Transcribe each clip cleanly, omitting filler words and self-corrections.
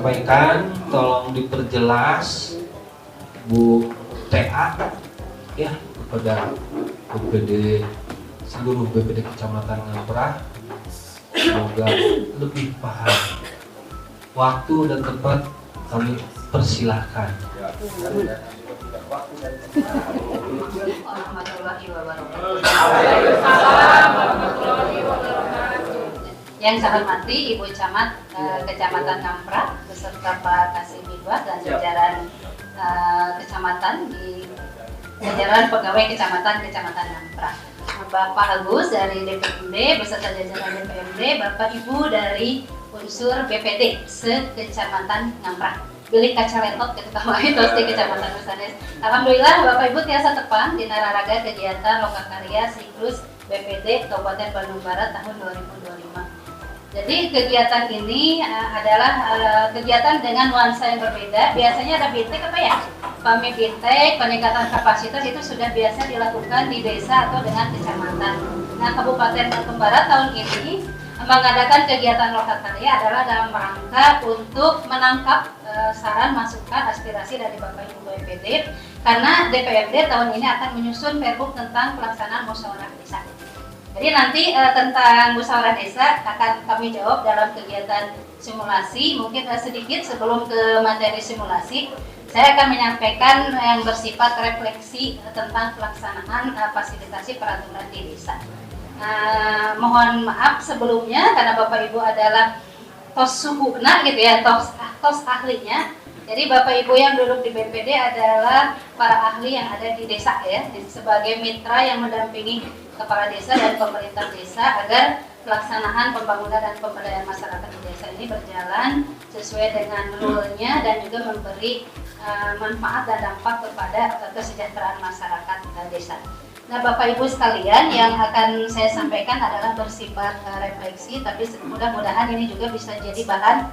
sampaikan, tolong diperjelas Bu TA ya kepada BPD seluruh BPD Kecamatan Ngamprah, semoga lebih paham. Waktu dan tempat kami persilahkan. Warahmatullahi wabarakatuh. Yang saya hormati Ibu Camat Kecamatan Ngamprah beserta Pak Kasih Midwat dan jajaran kecamatan di jajaran pegawai kecamatan Ngamprah. Bapak Agus dari DPMD beserta jajaran DPMD, Bapak Ibu dari unsur BPD se-Kecamatan Ngamprah. Bilik kaca letot ketika main terus di Kecamatan Nusanes. Alhamdulillah Bapak Ibu tiasa tepang di nararaga kegiatan lokakarya siklus BPD Kabupaten Bandung Barat tahun 2025. Jadi kegiatan ini adalah kegiatan dengan nuansa yang berbeda. Biasanya ada bintek apa ya? Pami bintek, peningkatan kapasitas itu sudah biasa dilakukan di desa atau dengan kecamatan. Nah, Kabupaten Bandung Barat tahun ini mengadakan kegiatan lokakarya adalah dalam rangka untuk menangkap saran, masukan, aspirasi dari Bapak Ibu BPD karena DPRD tahun ini akan menyusun perbuk tentang pelaksanaan musyawarah desa. Jadi nanti tentang musyawarah desa akan kami jawab dalam kegiatan simulasi. Mungkin sedikit sebelum ke materi simulasi, saya akan menyampaikan yang bersifat refleksi tentang pelaksanaan fasilitasi peraturan di desa. Mohon maaf sebelumnya karena Bapak Ibu adalah tos suhuna gitu ya, tos ahlinya. Jadi Bapak Ibu yang duduk di BPD adalah para ahli yang ada di desa ya, sebagai mitra yang mendampingi kepala desa dan pemerintah desa agar pelaksanaan pembangunan dan pemberdayaan masyarakat di desa ini berjalan sesuai dengan menurutnya dan juga memberi manfaat dan dampak kepada kesejahteraan masyarakat desa. Nah, Bapak Ibu sekalian, yang akan saya sampaikan adalah bersifat refleksi, tapi mudah-mudahan ini juga bisa jadi bahan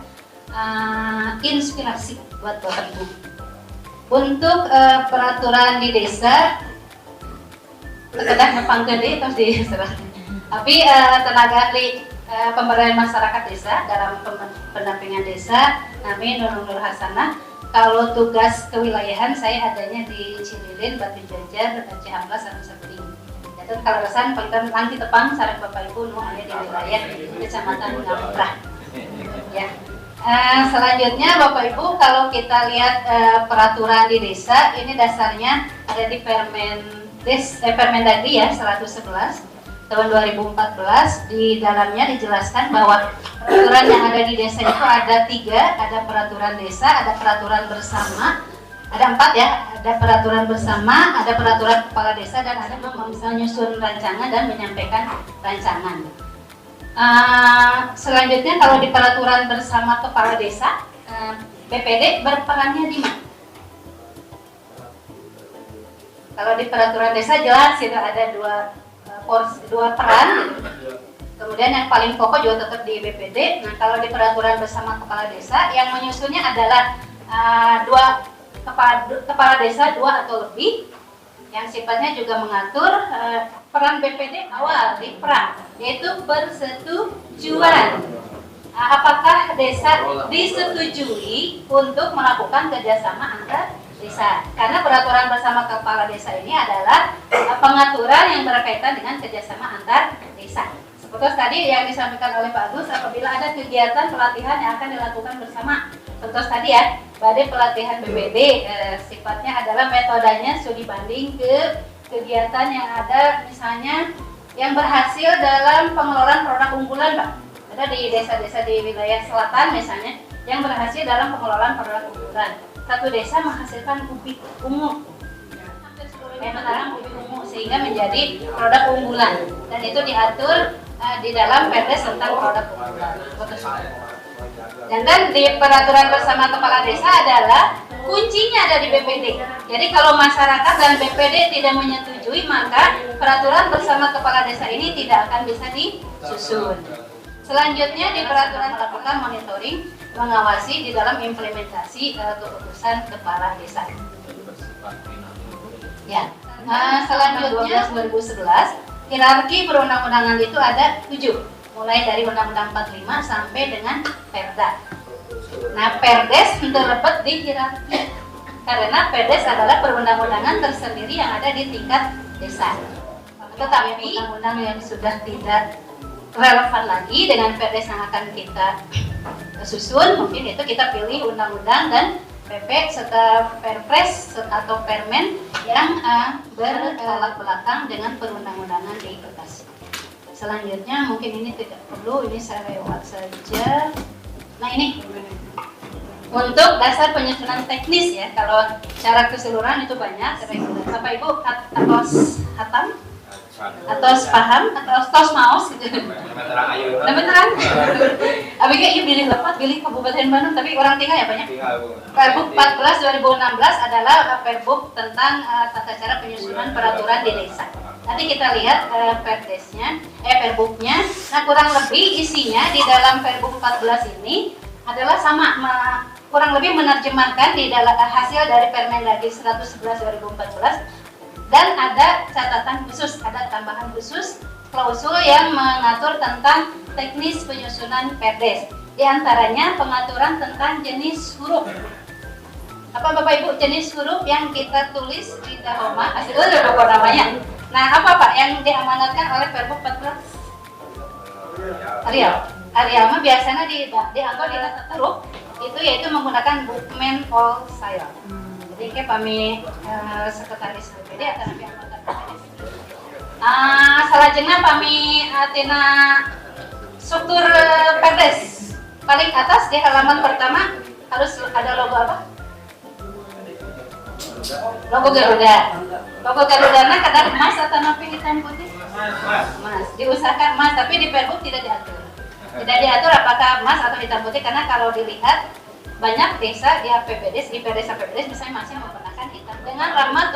inspirasi buat Bapak Ibu. Untuk peraturan di desa, kedah nepang gede terus diserah. Tapi tenaga ahli pemberdayaan masyarakat desa dalam pendampingan desa, kami Nur Hasanah. Kalau tugas kewilayahan saya adanya di Cililin, Batu Jajar, Cihamblas, sama Sabeling. Dan kalau kesan panggilan langki tepang sareng Bapak Ibu nu ada di wilayah Kecamatan Ngamprah. Ya. Selanjutnya Bapak Ibu, kalau kita lihat peraturan di desa, ini dasarnya ada di Permendagri ya 111 tahun 2014. Di dalamnya dijelaskan bahwa peraturan yang ada di desa itu ada 3, ada peraturan desa, ada peraturan bersama, ada 4 ya, ada peraturan bersama, ada peraturan kepala desa, dan ada menyusun rancangan dan menyampaikan rancangan. Selanjutnya kalau di peraturan bersama kepala desa, BPD berperannya di mana? Kalau di peraturan desa jelas itu ada dua peran. Kemudian yang paling pokok juga tetap di BPD. Nah, kalau di peraturan bersama kepala desa yang menyusunnya adalah kepala desa 2 atau lebih, yang sifatnya juga mengatur peran BPD awal di peran, yaitu persetujuan. Apakah desa disetujui untuk melakukan kerjasama antar desa? Karena peraturan bersama kepala desa ini adalah pengaturan yang berkaitan dengan kerjasama antar desa. Seperti tadi yang disampaikan oleh Pak Agus, apabila ada kegiatan pelatihan yang akan dilakukan bersama, contoh tadi ya, badai pelatihan BPD, sifatnya adalah metodenya studi banding ke kegiatan yang ada, misalnya yang berhasil dalam pengelolaan produk unggulan, Pak. Ada di desa-desa di wilayah selatan misalnya, yang berhasil dalam pengelolaan produk unggulan. Satu desa menghasilkan ubi ungu, hampir seluruh menarik ubi ungu, sehingga menjadi produk unggulan, dan itu diatur di dalam Perdes tentang produk unggulan. Dan di peraturan bersama kepala desa adalah kuncinya ada di BPD. Jadi kalau masyarakat dan BPD tidak menyetujui, maka peraturan bersama kepala desa ini tidak akan bisa disusun. Selanjutnya di peraturan melakukan monitoring, mengawasi di dalam implementasi keputusan kepala desa. Ya. Selanjutnya 2011, hierarki perundang-undangan itu ada 7, mulai dari Undang-Undang 45 sampai dengan Perda. Nah, Perdes terdapat di hierarki karena Perdes adalah perundang-undangan tersendiri yang ada di tingkat desa. Tetapi undang-undang yang sudah tidak relevan lagi dengan Perdes yang akan kita susun, mungkin itu kita pilih undang-undang dan PP serta Perpres atau Permen yang bertolak belakang dengan perundang-undangan di Bekasi. Selanjutnya mungkin ini tidak perlu, ini saya lewat saja. Nah ini untuk dasar penyusunan teknis ya, kalau secara keseluruhan itu banyak. Bapak Ibu hatam atau paham atau tos maos gitu. Beneran. Abi ge ieu bilih lepat bilih Kabupaten Bandung tapi orang tinggal ya banyak. Perbuk 14 2016 adalah perbuk tentang tata cara penyusunan peraturan di desa. Nanti kita lihat perdesnya, perbuknya. Nah, kurang lebih isinya di dalam perbuk 14 ini adalah sama kurang lebih menerjemahkan di dalam hasil dari Permendagri 111 2014. Dan ada catatan khusus, ada tambahan khusus klausul yang mengatur tentang teknis penyusunan Perdes. Di antaranya pengaturan tentang jenis huruf. Apa Bapak Ibu jenis huruf yang kita tulis di Dahoma? Asli udah namanya. Nah, apa Pak yang diamanatkan oleh Perbuk 14? Arial mah biasanya diangkat di tata huruf itu yaitu menggunakan bookman all style. Jadi kayak kami sekretaris BPD atau nabi anggota BPD. Salajengna kami tina struktur Perdes. Paling atas di halaman pertama harus ada logo apa? Logo Garuda. Logo Garudana kadang emas atau napi hitam putih? Emas. Diusahakan emas, tapi di Perbuk tidak diatur. Tidak diatur apakah emas atau hitam putih karena kalau dilihat banyak desa di APBDes, di desa APBDes misalnya masih menggunakan hitam dengan rahmat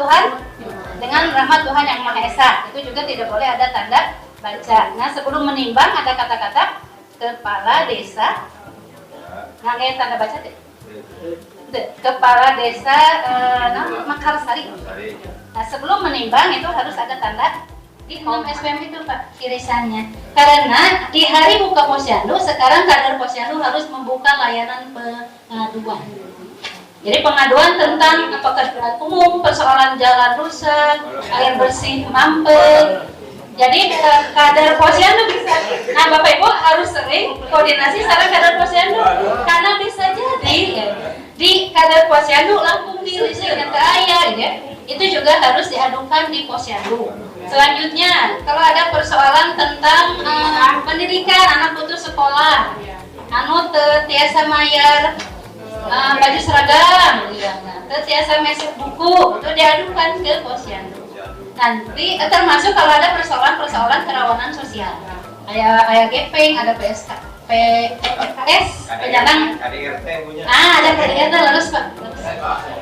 Tuhan yang Maha Esa. Itu juga tidak boleh ada tanda baca. Nah, sebelum menimbang ada kata-kata kepala desa. Nah, kayak tanda baca deh. Kepala desa Makarsari. Nah, sebelum menimbang itu harus ada tanda di 6 SPM itu Pak irisannya. Karena di hari buka posyandu, sekarang kader posyandu harus membuka layanan pengaduan. Jadi pengaduan tentang pekerjaan umum, persoalan jalan rusak, air bersih mampet. Jadi kader posyandu bisa. Nah, Bapak Ibu harus sering koordinasi secara kader posyandu karena bisa jadi di kader posyandu Lampung di listrik yang teraya ya. Itu juga harus diadukan di posyandu. Selanjutnya, kalau ada persoalan tentang pendidikan anak putus sekolah, tiasa mayar baju seragam, tiasa mesir buku, itu diadukan ke posyandu. Nanti termasuk kalau ada persoalan kerawanan sosial, ada gepeng, ada PKS, penyandang. Ada KDRT lulus Pak.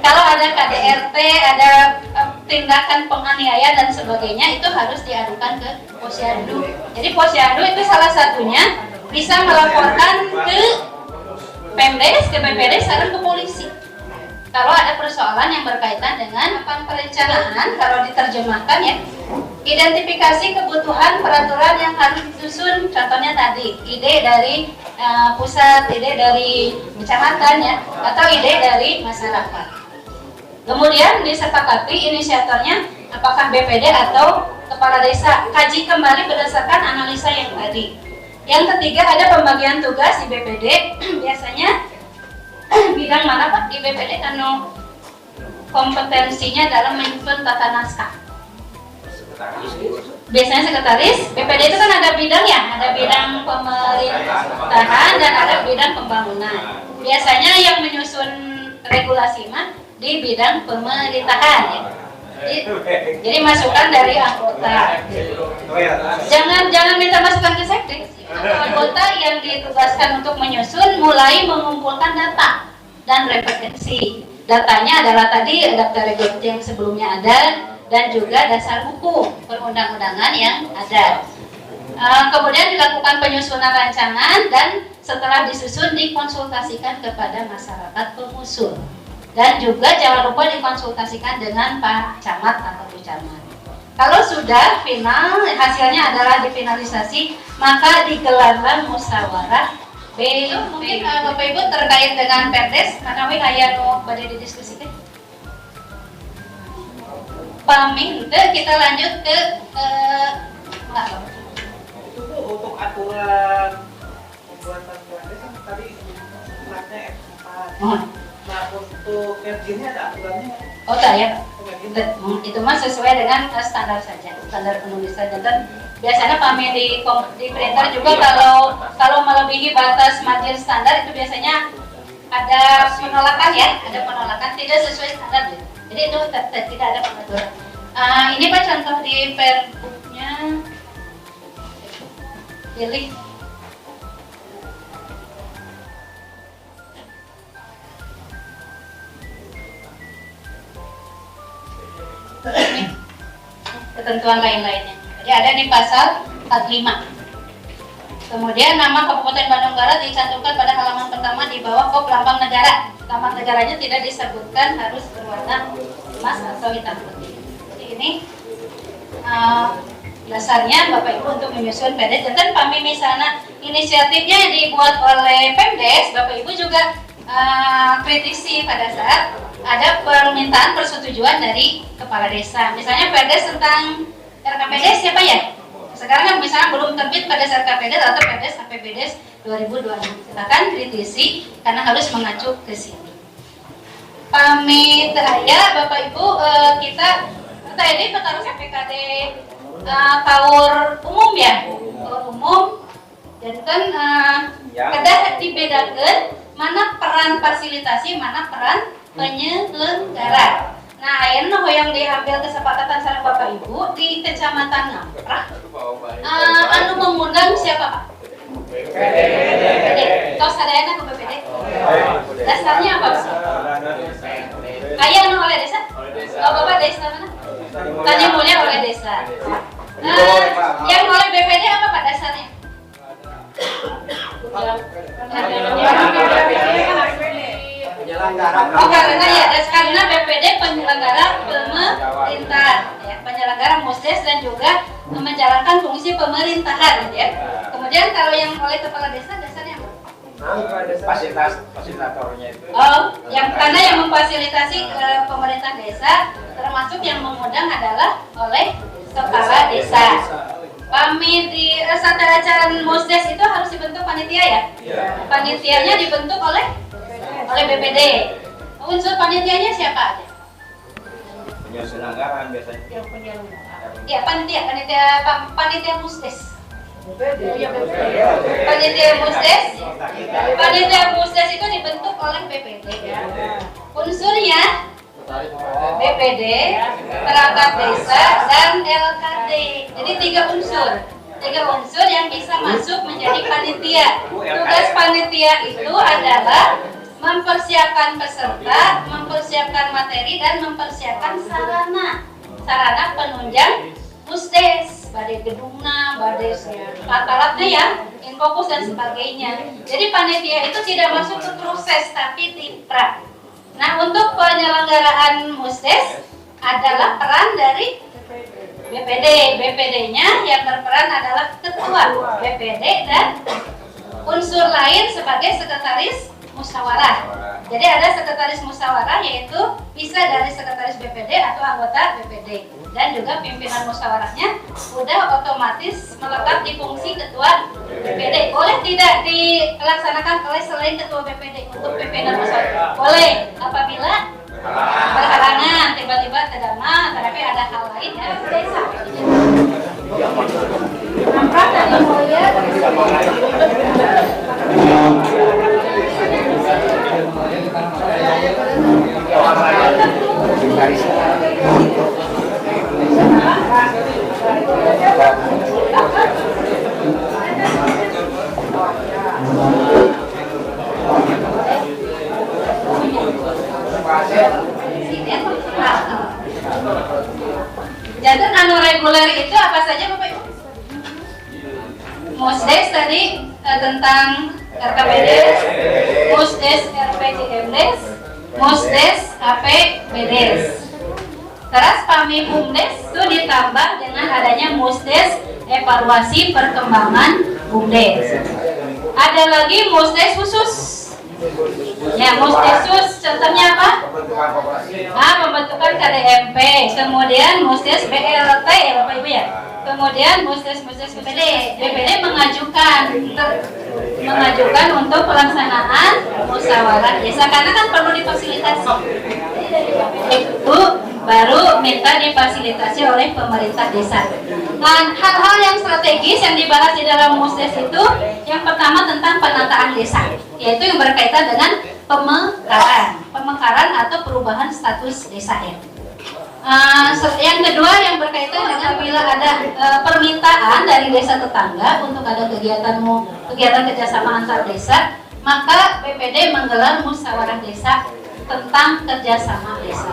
Kalau ada KDRT, ada tindakan penganiayaan dan sebagainya itu harus diadukan ke posyandu. Jadi posyandu itu salah satunya bisa melaporkan ke Pemdes, ke BPD, sareng ke polisi. Kalau ada persoalan yang berkaitan dengan perencanaan, kalau diterjemahkan ya, identifikasi kebutuhan peraturan yang harus disusun. Contohnya tadi, ide dari pusat, ide dari kecamatan ya, atau ide dari masyarakat. Kemudian disepakati inisiatornya apakah BPD atau kepala desa. Kaji kembali berdasarkan analisa yang tadi. Yang ketiga ada pembagian tugas di BPD. Biasanya bidang mana Pak di BPD karena kompetensinya dalam menyusun tata naskah. Biasanya sekretaris. BPD itu kan ada bidang ya, ada bidang pemerintahan dan ada bidang pembangunan. Biasanya yang menyusun regulasi mah di bidang pemerintahan ya. Jadi masukan dari anggota. Jangan minta masukan ke sekdes. Anggota yang ditugaskan untuk menyusun mulai mengumpulkan data dan referensi. Datanya adalah tadi daftar regulasi yang sebelumnya ada dan juga dasar buku perundang-undangan yang ada. Kemudian dilakukan penyusunan rancangan dan setelah disusun dikonsultasikan kepada masyarakat pengusul. Dan juga jangan lupa dikonsultasikan dengan Pak Camat atau Bu Camat. Kalau sudah final, hasilnya adalah difinalisasi, maka digelarlah musyawarah Itu mungkin Bapak Ibu terkait dengan Perdes, mana we aya nu bade didiskusikan. Pamih kita lanjut ke itu tuh untuk aturan pembuatan Perdes kan tadi platnya F4. Nah untuk marginnya ada aturannya? Oh tak ya, itu mah sesuai dengan standar saja, standar penulisan. Dan biasanya pamih di printer juga kalau melebihi batas margin standar itu biasanya ada penolakan ya, ada penolakan tidak sesuai standar. Jadi itu tidak ada pengaturan. Ini Pak contoh di perbooknya, pilih. Ini ketentuan lain-lainnya. Jadi ada di pasal 45. Kemudian nama Kabupaten Bandung Barat dicantumkan pada halaman pertama di bawah kop lambang negara. Lambang negaranya tidak disebutkan, harus berwarna emas atau hitam putih. Jadi ini dasarnya Bapak Ibu untuk menyusun Perdes. Dan pamih misalnya inisiatifnya dibuat oleh Pemdes, Bapak Ibu juga kritisi pada saat ada permintaan persetujuan dari kepala desa. Misalnya Perdes tentang RKPD siapa ya? Sekarang kan misalnya belum terbit Perdes RKPD atau Perdes APBD 2026. Silakan kritisi karena harus mengacu ke sini. Pamit raya Bapak Ibu, kita tadi petarus PKD taur umum ya, taur umum. Dan kan kedah dibedakan mana peran fasilitasi, mana peran penyelenggara. Nah, ayeuna hoyong diambil kesepakatan sareng Bapak Ibu di Kecamatan Ngamprah. Anu mengundang siapa Pak? BPD. Tos sadayana ke BPD. Dasarnya apa Pak? Aya anu oleh desa? Oh, Bapak desa mana? Tanya Mulia oleh desa. Yang oleh BPD apa Pak dasarnya? Oh karena BPD penyelenggara pemerintah ya, penyelenggara musdes dan juga menjalankan fungsi pemerintahan ya. Kemudian kalau yang oleh kepala desa dasarnya apa? Fasilitatornya itu. Oh, yang karena yang memfasilitasi pemerintah desa termasuk yang mengundang adalah oleh kepala desa. Pamit di acara musdes itu harus dibentuk panitia ya? Panitianya dibentuk oleh BPD. Unsur panitianya siapa aja? Penyelenggara biasanya. Yang penyelenggara. Ya panitia musdes. Panitia musdes itu dibentuk oleh BPD. Unsurnya BPD, perangkat desa, dan LKD. Jadi 3 unsur. 3 unsur yang bisa masuk menjadi panitia. Tugas panitia itu adalah mempersiapkan peserta, mempersiapkan materi, dan mempersiapkan sarana penunjang musdes, badai gedungna, badai alat-alatnya ya, infokus dan sebagainya. Jadi panitia itu tidak masuk ke proses tapi tipra. Nah, untuk penyelenggaraan musdes adalah peran dari BPD. BPD-nya yang berperan adalah ketua BPD dan unsur lain sebagai sekretaris musyawarah. Jadi ada sekretaris musyawarah yaitu bisa dari sekretaris BPD atau anggota BPD dan juga pimpinan musyawarahnya sudah otomatis melekat di fungsi ketua BPD. Boleh tidak dilaksanakan oleh selain ketua BPD untuk pimpinan musyawarah? Boleh apabila berhalangan tiba-tiba terdapat tetapi ada hal lain ya desa. Nampak dari Mulia. Jantan anu reguler itu apa saja Bapak Ibu? Musdes tadi tentang RKPD, Musdes RPJMdes, Musdes APBDes. Terus PAMI BUMDes itu ditambah dengan adanya Musdes evaluasi perkembangan BUMDes. Ada lagi musdes khusus. Ya, musdes khusus contohnya apa? Pembentukan KDMP, kemudian musdes BLT ya Bapak Ibu ya. Kemudian musdes BPD. BPD mengajukan untuk pelaksanaan musyawarah desa karena kan perlu difasilitasi. Itu baru minta difasilitasi oleh pemerintah desa. Dan hal-hal yang strategis yang dibahas di dalam musdes itu yang pertama tentang penataan desa, yaitu yang berkaitan dengan pemekaran atau perubahan status desa ya. Yang kedua yang berkaitan dengan bila ada permintaan dari desa tetangga untuk ada kegiatan kerjasama antar desa, maka BPD menggelar musyawarah desa tentang kerjasama desa.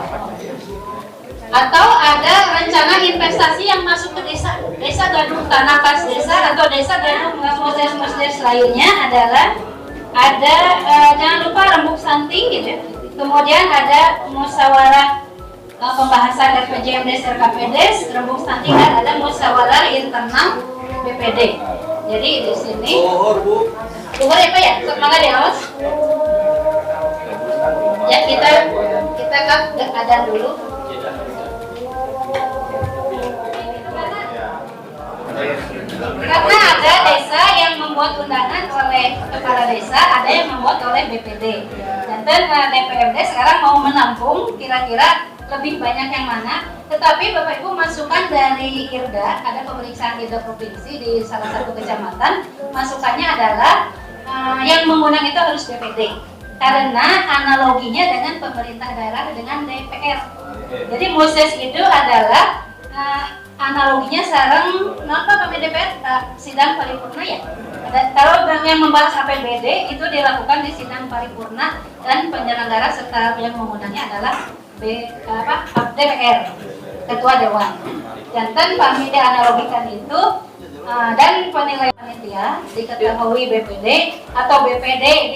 Atau ada rencana investasi yang masuk ke desa, desa gaduh tanah kas desa atau desa gaduh musdes lainnya adalah ada jangan lupa rembuk santing gitu ya. Kemudian ada musyawarah pembahasan RPJMdes RKPdes, rembuk santing dan ada musyawarah internal BPD. Jadi di sini Tuhur apa ya? Semangat ya Mas. Ya kita ada dulu. Karena ada desa yang membuat undangan oleh kepala desa, ada yang membuat oleh BPD. Dan DPMD sekarang mau menampung kira-kira lebih banyak yang mana. Tetapi Bapak Ibu masukan dari IRDA, ada pemeriksaan IRDA provinsi di salah satu kecamatan. Masukannya adalah yang mengundang itu harus BPD. Karena analoginya dengan pemerintah daerah dengan DPR. Jadi musdes itu adalah analoginya sarang kenapa kami DPR sidang paripurna ya. Kalau yang membahas APBD itu dilakukan di sidang paripurna dan penyelenggara serta yang mengundangnya adalah DPR, Ketua Dewan. Dan kami dianalogikan itu dan penilaian panitia diketahui BPD atau BPD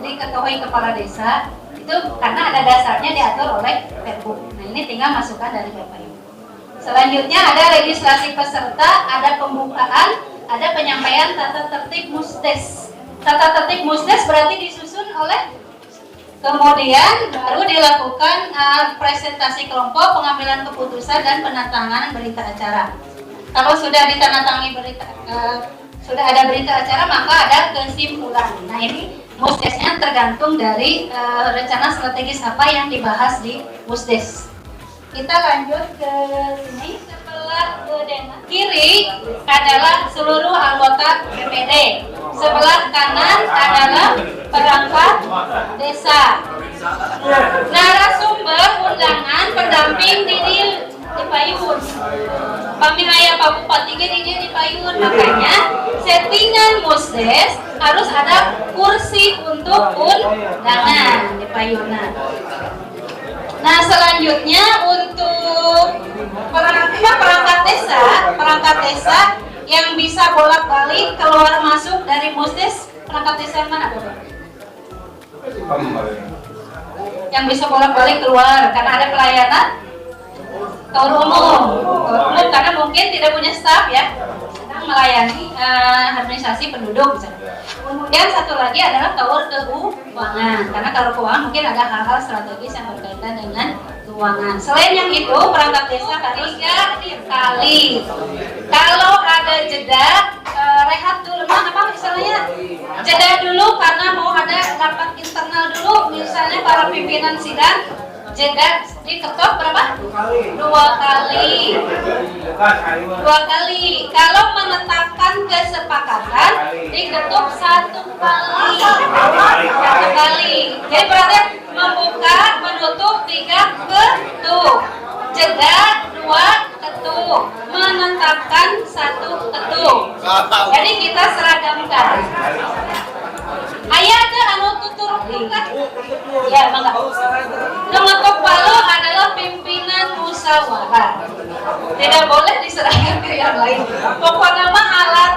diketahui kepala desa itu karena ada dasarnya diatur oleh Pergub. Nah ini tinggal masukan dari Bapak Ibu. Selanjutnya ada registrasi peserta, ada pembukaan, ada penyampaian tata tertib musdes. Tata tertib musdes berarti disusun oleh, kemudian baru dilakukan presentasi kelompok, pengambilan keputusan dan penandatanganan berita acara. Kalau sudah ditandatangani sudah ada berita acara maka ada kesimpulan. Nah ini musdesnya tergantung dari rencana strategis apa yang dibahas di musdes. Kita lanjut ke sini. Sebelah kiri adalah seluruh anggota BPD. Sebelah kanan adalah perangkat desa. Narasumber undangan pendamping di Payun. Pamihaya Pak Bupati di Payun. Makanya settingan musdes harus ada kursi untuk undangan di Payunan. Nah selanjutnya untuk perangkat desa yang bisa bolak-balik keluar masuk dari musdes, perangkat desa yang mana Bapak? Yang bisa bolak-balik keluar karena ada pelayanan kaur umum karena mungkin tidak punya staf ya, sedang melayani administrasi penduduk misalnya. Kemudian satu lagi adalah tower keuangan, karena kalau keuangan mungkin ada hal-hal strategis yang berkaitan dengan keuangan. Selain yang itu, perangkat desa harus 3 kali. Kalau ada jeda, rehat dulu, apa misalnya jeda dulu karena mau ada rapat internal dulu, misalnya para pimpinan sidang jeda diketok berapa? 2 kali. 2 kali. Kalau menetapkan kesepakatan diketuk 1 kali. 1 kali. Jadi berarti membuka, menutup 3 ketuk. Jeda 2 ketuk. Menetapkan 1 ketuk. Jadi kita seragamkan. Ayah ada anu tutur kan? Ya, mangga. Ngetok palu adalah pimpinan musyawarah. Tidak boleh diserahkan ke yang lain. Pokoknya mah alat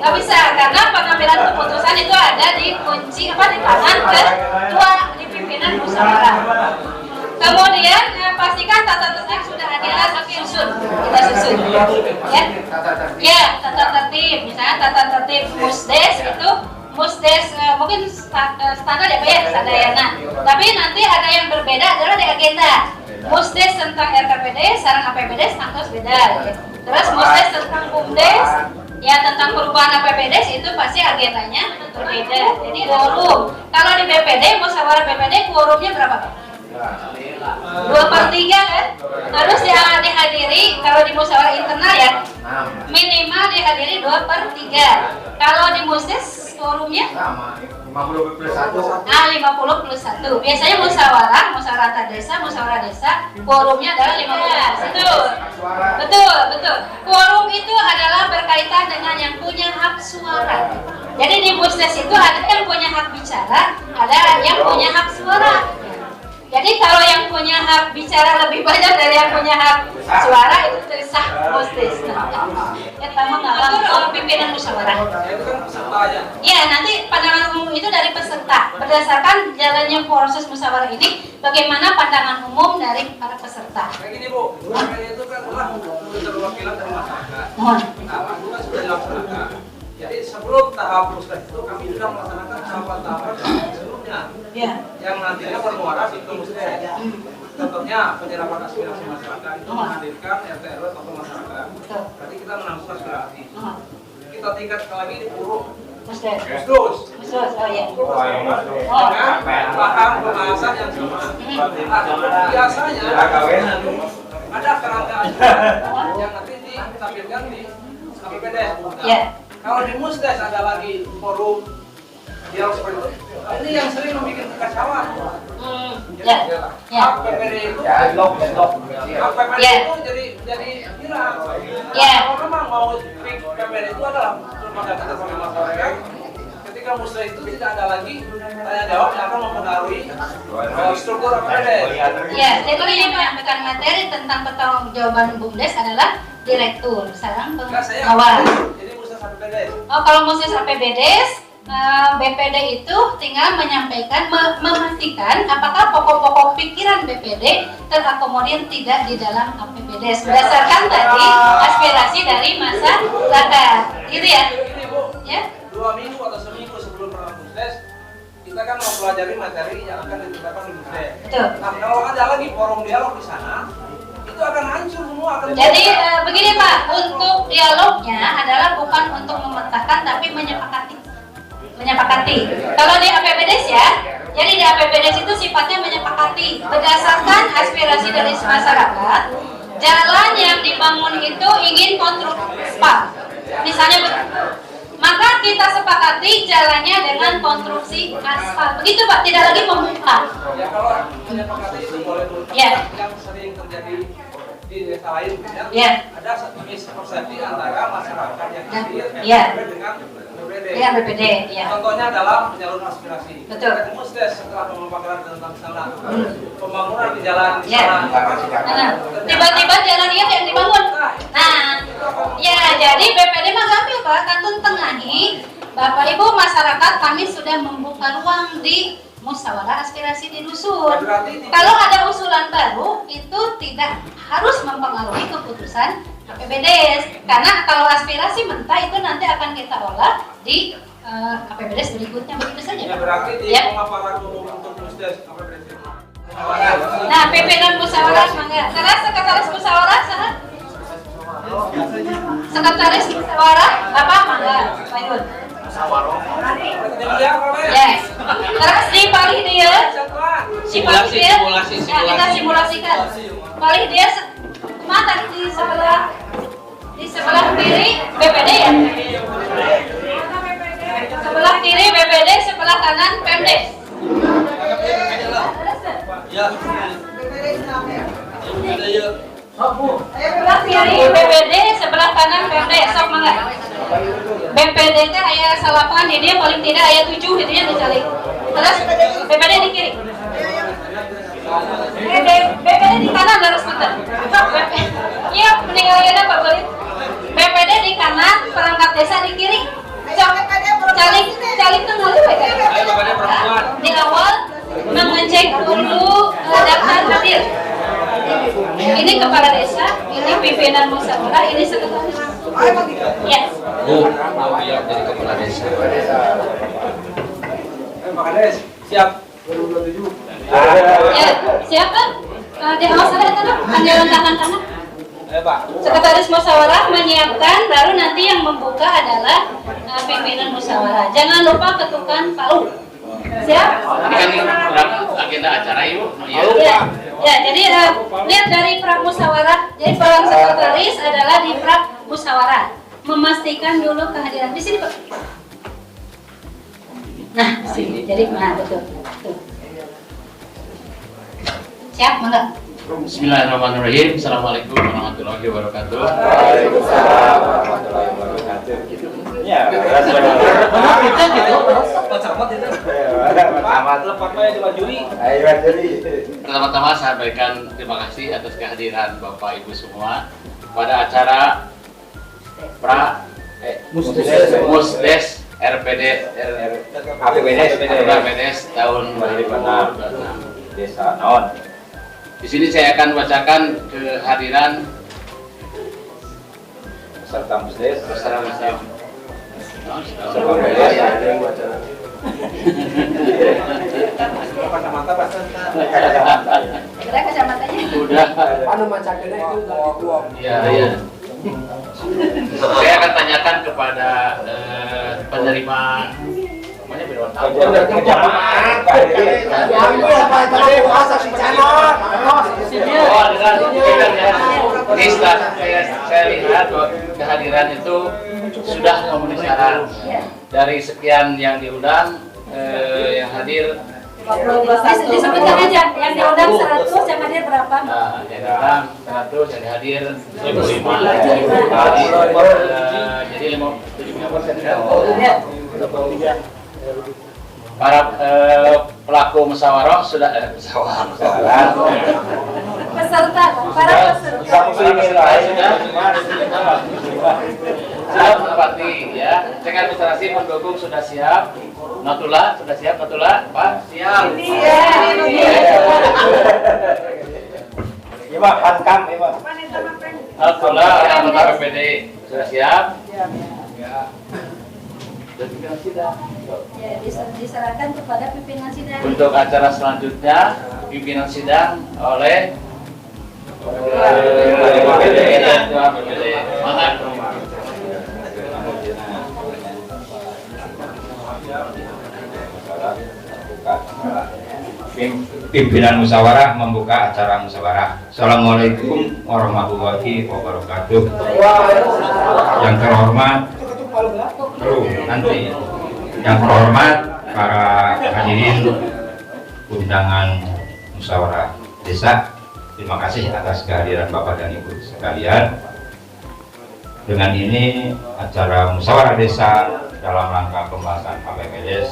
nggak bisa karena pengambilan keputusan itu ada di kunci di tangan ketua di pimpinan musyawarah. Kemudian pastikan tata tertib sudah ada, kita susun ya. Ya, tata tertib tertib, misalnya tata tertib Musdes itu Musdes mungkin standar ya Pak ya, sadayana. Tapi nanti ada yang berbeda adalah di agenda. Musdes tentang RKPD, sarang APBD standar beda. Ya. Terus Musdes tentang BUMDes, ya tentang perubahan APBD itu pasti agendanya berbeda. Jadi quorum. Kalau di BPD, musyawarah BPD quorumnya berapa Pak? 2/3 kan? Terus dihadiri kalau di musyawarah internal ya minimal dihadiri 2/3. Kalau di Musdes quorumnya 50+1. 50+1. Biasanya musyawarah desa quorumnya adalah 15. Betul. Quorum itu adalah berkaitan dengan yang punya hak suara. Jadi di Musdes itu ada yang punya hak bicara, ada yang punya hak suara. Jadi kalau yang punya hak bicara lebih banyak dari yang punya hak suara itu tersah Musdes. Ya pertama ngatur pimpinan musyawarah. Itu kan peserta aja. Iya, nanti pandangan umum itu dari peserta. Berdasarkan jalannya proses musyawarah ini, bagaimana pandangan umum dari para peserta. Kayak gini Bu, makanya itu kan adalah perwakilan dari masyarakat. Mohon. Nah, itu kan sudah dilaksanakan. Jadi sebelum tahap Musdes itu kami sudah melaksanakan tahapan-tahapan sebelumnya. Ya. Yang nantinya bermuara di Musdes. Contohnya penyerapan aspirasi masyarakat itu menghadirkan RT RW atau masyarakat. Berarti kita menampung aspirasi. Kita tingkatkan lagi di forum Musdes. Musdes. Oh ya. Dengan bahan pembahasan yang sama. Nah, biasanya ada kerangka yang nanti ditampilkan di APBD. Ya. Kalau di Musdes ada lagi forum dialog seperti itu. Ini yang sering membuat kekacauan. Ya. Ya. APBD itu APBD itu jadi viral. Ya. Kalau memang mau fix APBD itu adalah lembaga keterangan masyarakat. Ketika Musdes itu tidak ada lagi tanya jawab yang akan mempengaruhi struktur APBD. Ya, jadi yang menyampaikan materi tentang pertanggungjawaban BUMDes adalah direktur, sarang pengawas. Jadi Musdes APBD. Oh, kalau Musdes APBDes, BPD itu tinggal menyampaikan, memastikan apakah pokok-pokok pikiran BPD terakomodir tidak di dalam APBDes berdasarkan tadi aspirasi dari masyarakat. Gitu ya? Ini Bu, Ya. 2 minggu atau seminggu sebelum perang Musdes, kita kan mau pelajari materi yang akan ditetapkan di Musdes. Betul. Nah, kalau ada lagi forum dialog di sana, itu akan hancur semua. Jadi begini Pak, untuk dialognya adalah bukan untuk memetakan tapi menyepakati. Kalau di APBDes ya, jadi di APBDes itu sifatnya menyepakati berdasarkan aspirasi dari masyarakat. Jalan yang dibangun itu ingin konstruksi, misalnya, maka kita sepakati jalannya dengan konstruksi aspal. Begitu Pak, tidak lagi membuka. Ya kalau menyepakati itu boleh dulu. Ya. Yang sering terjadi di desa lain, Ya. ada satu mispersepsi antara masyarakat yang hadir Ya. dengan BPD. Dengan BPD, ya. Contohnya dalam penyaluran aspirasi. Betul. Di Musdes setelah memaparkan tentang sana, pembangunan di jalan di Ya. sana. Tiba-tiba jalan ini yang dibangun. Nah, ya jadi BPD mah gampil Pak, kantun tengahi. Bapak Ibu masyarakat kami sudah membuka ruang di musyawarah aspirasi di dusun. Kalau ada usulan baru itu tidak harus mempengaruhi keputusan APBDes, karena kalau aspirasi mentah itu nanti akan kita olah di APBDes berikutnya, begitu saja. Ya berarti di Ya. pemaparan umum untuk Musdes APBD. Nah, pimpinan musyawarah mangga. Terus sekretaris musyawarah saha? Sekretaris musyawarah Bapak mangga. Pak Yun. Yes. Terus di paling dia Simulasi. Ya, kita simulasikan. Paling dia mana di sebelah kiri BPD ya. Sebelah kiri BPD, sebelah kanan Pemdes. Ya. Sebelah kiri BPD, sebelah kanan Pemdes. Sok mangga. BPD teh aya salapan di dia paling tidak aya 7 gitu ya dicari. Terus BPD di kiri. BPD di kanan harus betul. Iya, meninggalnya Pak Bolit. BPD di kanan, perangkat desa di kiri. Calik tengah lu di awal mengecek dulu daftar hadir. Ini kepala desa, ini pimpinan musyawarah, ini sekretaris. Yes. Bu, biar jadi kepala desa. Pak Kades, siap. Ya, siapa? Di awal saya itu panjangan tangan. Pak. Sekretaris musyawarah menyiapkan, baru nanti yang membuka adalah pimpinan musyawarah. Jangan lupa ketukan palu. Siap? Ini kan agenda acara Ibu. Ya, jadi lihat dari pra musyawarah. Jadi peran sekretaris adalah di pra musyawarah. Memastikan dulu kehadiran di sini, Pak. Nah, sini. Jadi betul. Tuh. Siap, mangga. Bismillahirrahmanirrahim. Assalamualaikum warahmatullahi wabarakatuh. Waalaikumsalam warahmatullahi wabarakatuh. Ya, Pak Camat itu. Camat. Lepaknya diwajuri. Ayo jadi. Pertama-tama saya berikan terima kasih atas kehadiran Bapak Ibu semua pada acara Musdes RPD APBDes tahun 2006 Desa Naon. Di sini saya akan bacakan kehadiran Peserta Musdes. bersama saya. Kacamata Pak. Kira kacamatannya. Sudah. Anu macakeun itu Iya. Saya akan tanyakan kepada penerima namanya berapa tahun? Oh, ini setelah saya lihat bahwa kehadiran itu sudah memenuhi syarat. Dari sekian yang diundang, yang hadir, Disebutkan aja yang diundang 100, yang hadir berapa? yang diundang 100, yang hadir 75. Jadi 75%. Para pelaku musyawarah sudah musyawarah. Peserta, para peserta. Sudah menepati ya. Dengan administrasi mendukung sudah siap. Natula sudah siap, Natula Pak siap. Iya, Pak, pankam, iya, Pak. Natula anggota PPD sudah siap. Dan pimpinan sidang. Ya, diserahkan kepada pimpinan sidang. Untuk acara selanjutnya pimpinan sidang oleh PPD. Semangat. Pimpinan musyawarah membuka acara musyawarah. Assalamualaikum warahmatullahi wabarakatuh. Yang terhormat, nanti yang terhormat para hadirin undangan musyawarah desa. Terima kasih atas kehadiran Bapak dan Ibu sekalian. Dengan ini acara musyawarah desa dalam rangka pembahasan APBDes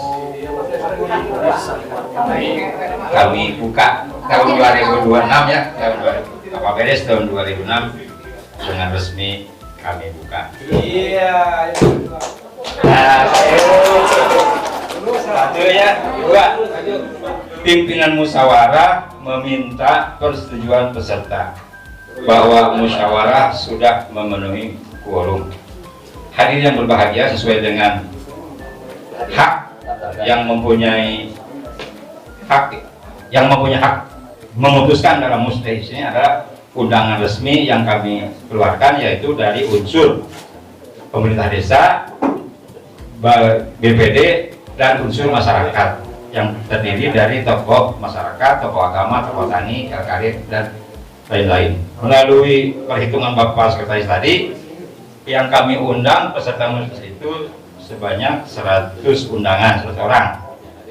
kami buka tahun 2026 ya, APBDes tahun 2006 dengan resmi kami buka. Iya. Satu ya, dua. Pimpinan musyawarah meminta persetujuan peserta bahwa musyawarah sudah memenuhi quorum. Hadirin yang berbahagia, sesuai dengan hak yang mempunyai hak memutuskan dalam musdes ini adalah undangan resmi yang kami keluarkan, yaitu dari unsur pemerintah desa, BPD, dan unsur masyarakat yang terdiri dari tokoh masyarakat, tokoh agama, tokoh tani, karir, dan lain-lain. Melalui perhitungan Bapak Sekretaris tadi, yang kami undang peserta musdes itu sebanyak 100 undangan, 100 orang.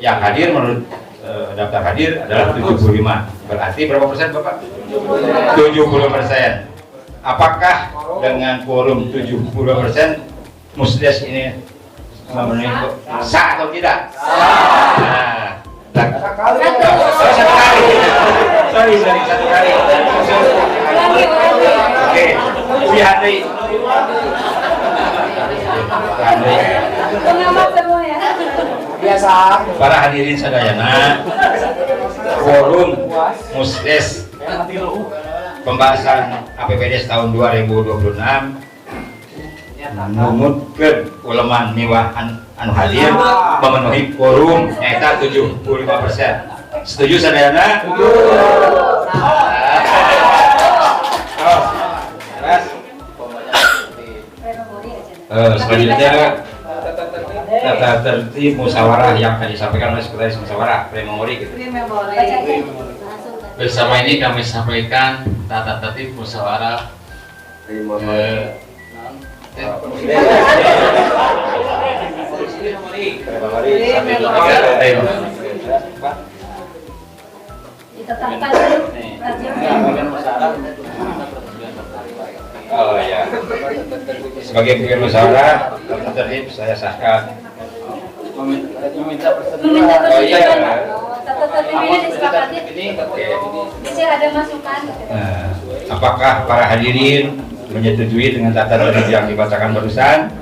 Yang hadir menurut daftar hadir adalah 75. Berarti berapa persen Bapak? 70%. Apakah dengan quorum 70% musdes ini memenuhi sah atau tidak? Nah, satu kali. Sorry, satu kali. Oke, lihat nih. Pengamat semua ya. biasa. Para hadirin sadayana, forum musdes pembahasan APBDes tahun 2026 numutkeun uleman miwah anu hadir memenuhi quorum nyaeta 75%. Setuju sadayana? Selanjutnya tata tertib musyawarah yang akan disampaikan oleh sekretaris musyawarah pre-memori gitu. Bersama ini kami sampaikan tata tertib musyawarah Ditetapkan Oh ya. Sebagai pimpinan musyawarah tata tertib saya sahkan. meminta meminta persetujuan. Oh iya. tata tertib ini disepakati. Bisa ada masukan. Apakah para hadirin menyetujui dengan tata tertib yang dibacakan barusan?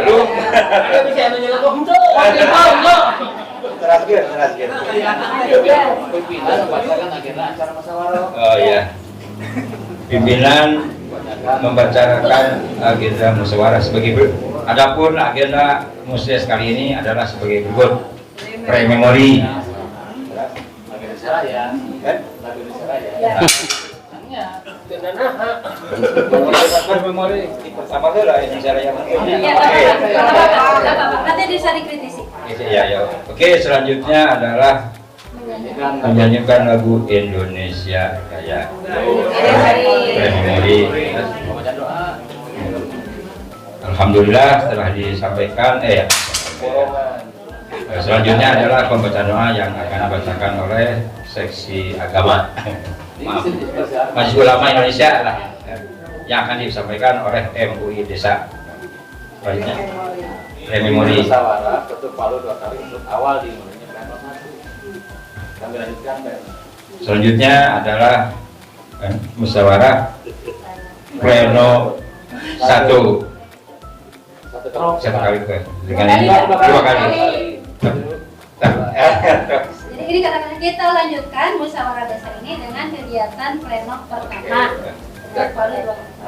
Belum. Terakhir. Pimpinan membacakan agenda acara musyawarah. Oh iya. Pimpinan membacakan agenda musyawarah sebagai berikut. Adapun agenda musyawarah kali ini adalah sebagai berikut. Pre-memori. Lagi diserah ya. Lagi diserah ya. Memori pertama itu lah yang saya yang Nanti bisa dikritisi. ya. Oke, selanjutnya adalah menyanyikan lagu Indonesia Raya. Pre-memori. Baca doa. Alhamdulillah telah disampaikan. Selanjutnya adalah pembacaan doa yang akan dibacakan oleh seksi agama. Majelis Ulama Indonesia lah yang akan disampaikan oleh MUI Desa. Selanjutnya pre-memori. Musyawarah ketuk palu 2 kali untuk awal dimulainya pleno 1. Kami lanjutkan. Selanjutnya adalah musyawarah pleno 1 kali dengan ini 2 kali. Jadi ini katakan kita lanjutkan musyawarah desa ini dengan kegiatan pleno pertama.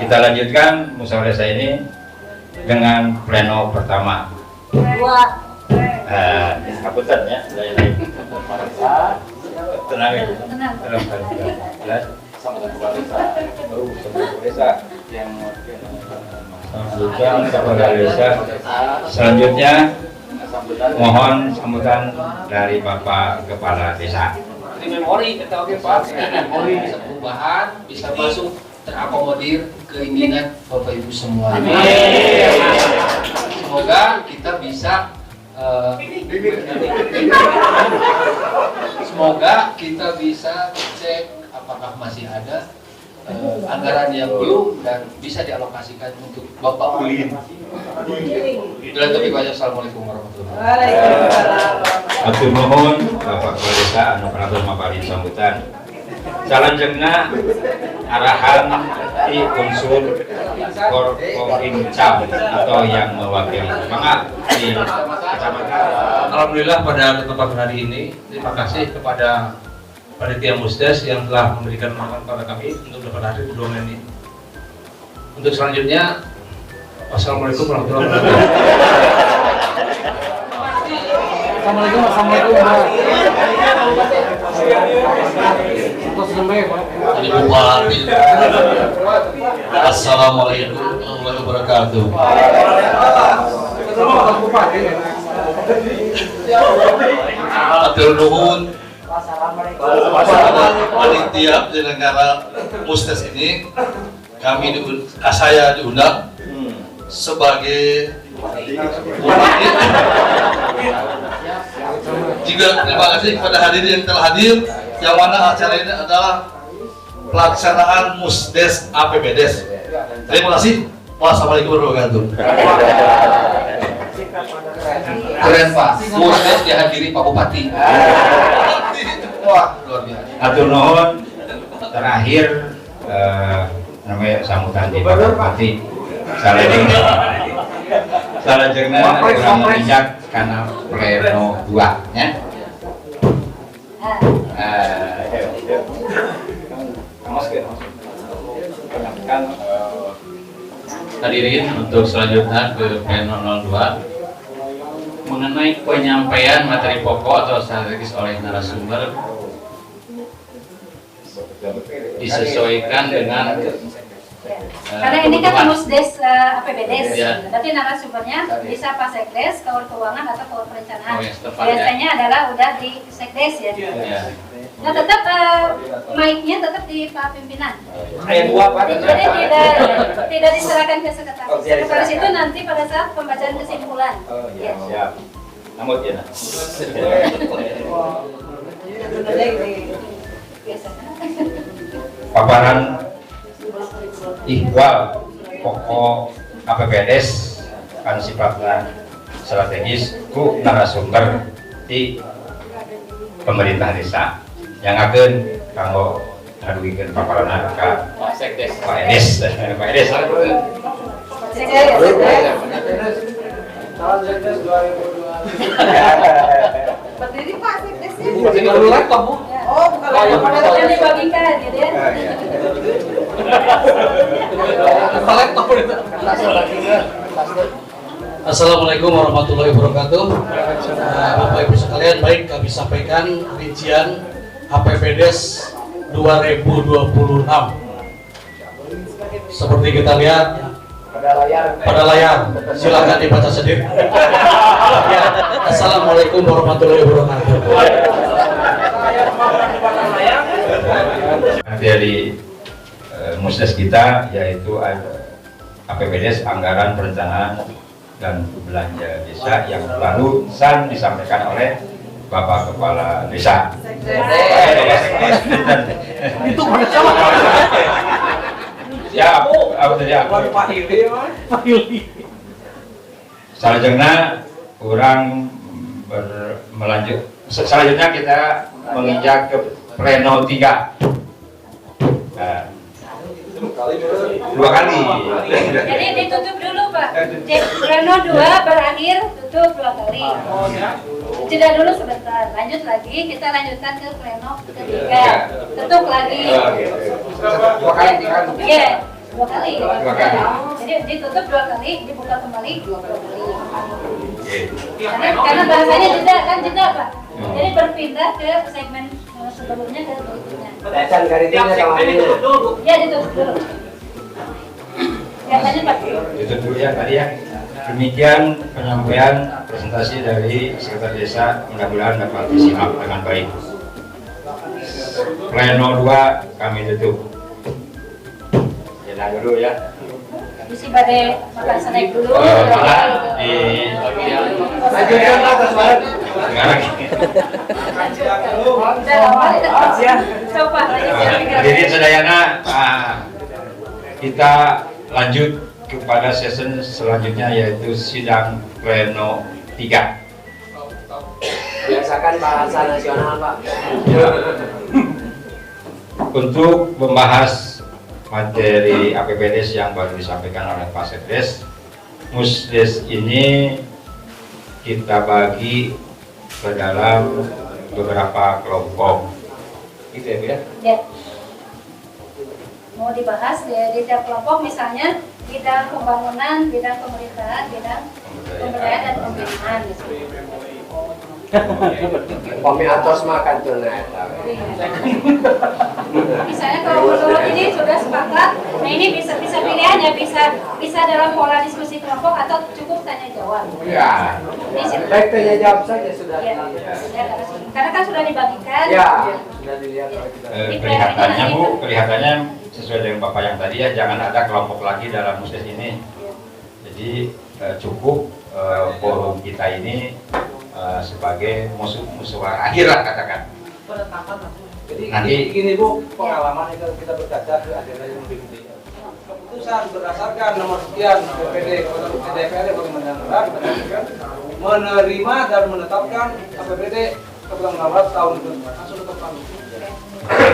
Kita lanjutkan musyawarah desa ini dengan pleno pertama. Hapunten ya, tenang. Sambutan kepala desa. Yang Sambutan kepala desa. Selanjutnya mohon sambutan dari Bapak Kepala Desa. Di memori kita oke Pak. Memori bisa perubahan, bisa masuk terakomodir keinginan Bapak Ibu semua. Semoga kita bisa cek apakah masih ada anggaran yang belum dan bisa dialokasikan untuk Bapak Ulin. Itulah topik banyak. Assalamualaikum warahmatullahi wabarakatuh. Atur nuhun Bapak Kepala Desa anu peratur maparin sambutan. Salanjengna arahan di unsur Korporimcam atau yang mewakili Mangga di kecamatan. Alhamdulillah pada kesempatan hari ini terima kasih kepada panitia Musdes yang telah memberikan masukan kepada kami untuk dapat hadir di domen ini. Untuk selanjutnya, wassalamualaikum warahmatullahi wabarakatuh. Assalamualaikum. Ini Bupati. Assalamualaikum warahmatullahi wabarakatuh. Atur nuhun panitia penyelenggara Musdes ini, saya diundang sebagai bupati. Juga terima kasih kepada hadirin yang telah hadir, yang mana acara ini adalah pelaksanaan Musdes APBDes. Terima kasih. Wassalamualaikum warahmatullahi wabarakatuh. Keren Pak, Musdes dihadiri Pak Bupati. Wah, luar biasa. Atur nuhun terakhir namanya sambutan di Bapak Bupati. Salajengna kurang menginjak karena pleno 2 nya. Hadirin, untuk selanjutnya ke pleno 02 mengenai penyampaian materi pokok atau strategis oleh narasumber disesuaikan dengan Karena ini kan musdes APBDes, Ya. berarti narasumbernya bisa Pak Sekdes, Kawal Keuangan atau Kawal Perencanaan. Oh, ya, setempat, Biasanya adalah udah di Sekdes ya. ya. Nah tetap mic-nya tetap di Pak Pimpinan. Ayat 2 Pak. Jadi tidak diserahkan ke sekretaris. Sekretaris itu nanti pada saat pembacaan kesimpulan. Ya. Siap. Namun ya. Biasanya. Paparan ikhwal pokok APBDes kan sifatnya strategis ku narasumber di pemerintah desa yang akan kanggo ngaduikeun paparan ka Pak Sekdes. Pak Edes. Pak Edes. Tahun Sekdes 2002. Berdiri Pak Sekdes ya. Baru laptop Bu. Oh, bukan laptop yang dibagikan gitu ya. Laptop itu. Assalamualaikum warahmatullahi wabarakatuh. Bapak Ibu sekalian, baik kami sampaikan rincian APBDes 2026. Seperti kita lihat pada layar, silakan dibaca sendiri. Ya, Assalamualaikum warahmatullahi wabarakatuh. Dari musdes kita yaitu APBDes Anggaran Perencanaan dan Belanja Desa yang barusan disampaikan oleh Bapak Kepala Desa. Itu pada sama. Siap, apa saja. Pak Ili. Selanjutnya kurang melanjut. Selanjutnya kita menginjak ke pleno 3. Nah, 2 kali. Jadi ditutup dulu Pak. Pleno 2 berakhir, tutup 2 kali. Jeda dulu sebentar, lanjut lagi, kita lanjutkan ke pleno ketiga. Tutup lagi. 2 kali 3 kali. Iya, 2 kali. 2 kali. Jadi ditutup 2 kali, dibuka kembali 2 kali. Oke. Karena bahasanya jeda kan jeda Pak. Jadi berpindah ke segmen sebelumnya ke berikutnya. Pesan garisnya sama ini. Ya ditutup dulu. Ya lanjut Pak. Itu dulu ya tadi ya. Demikian penyampaian presentasi dari Sekretaris Desa, mudah-mudahan dapat disimak dengan baik. Pleno 2 kami tutup. Jalan dulu ya. Misi badai makan snack dulu. Malah di Lanjutkan Pak Kemarin. sekarang. Udah lama ya. Coba Hadirin sedayana, kita lanjut kepada sesi selanjutnya yaitu sidang pleno 3. Biasakan bahasa nasional Pak. Untuk membahas materi APBDes yang baru disampaikan oleh Pak Sekdes, musdes ini kita bagi ke dalam beberapa kelompok. Gitu ya Bu ya? Ya. Mau dibahas di tiap kelompok, misalnya bidang pembangunan, bidang pemerintahan, bidang pemberdayaan dan pembinaan. Kami atos makan tunai. Misalnya kalau menurut ini sudah sepakat, nah ini bisa pilihan ya, bisa dalam pola diskusi kelompok atau cukup tanya jawab. Ya. Ini sih. Baik tanya jawab saja sudah. Ya, karena kan sudah dibagikan. Ya. Sudah dilihat. Kelihatannya Bu, kelihatannya sesuai dengan Bapak yang tadi ya, jangan ada kelompok lagi dalam musdes ini. Jadi cukup forum kita ini sebagai musyawarah akhir lah katakan. Jadi Nanti gini Bu, pengalaman itu kita berkaca ke agenda yang lebih gede. Keputusan berdasarkan nomor sekian APBD DPR Pemerintahan Daerah menerima dan menetapkan APBD Kabupaten 16 tahun itu langsung tetapkan.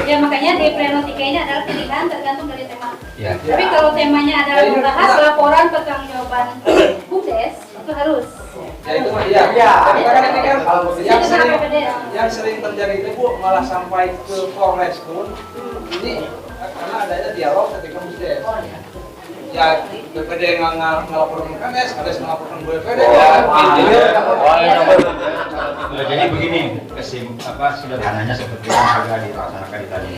Ya makanya di pleno 3 ini adalah pilihan tergantung dari tema. ya. Tapi kalau temanya adalah membahas laporan pertanggungjawaban BUMDes, itu harus. Ya itu mah iya. Ya. Tapi kan ini kan Itu yang sering terjadi itu Bu malah sampai ke Polres pun ini karena adanya dialog ketika musdes. Ya BPD ngelaporkan KDS ngelaporkan BPD. Jadi begini, sederhananya seperti yang sudah dilaksanakan di tadi.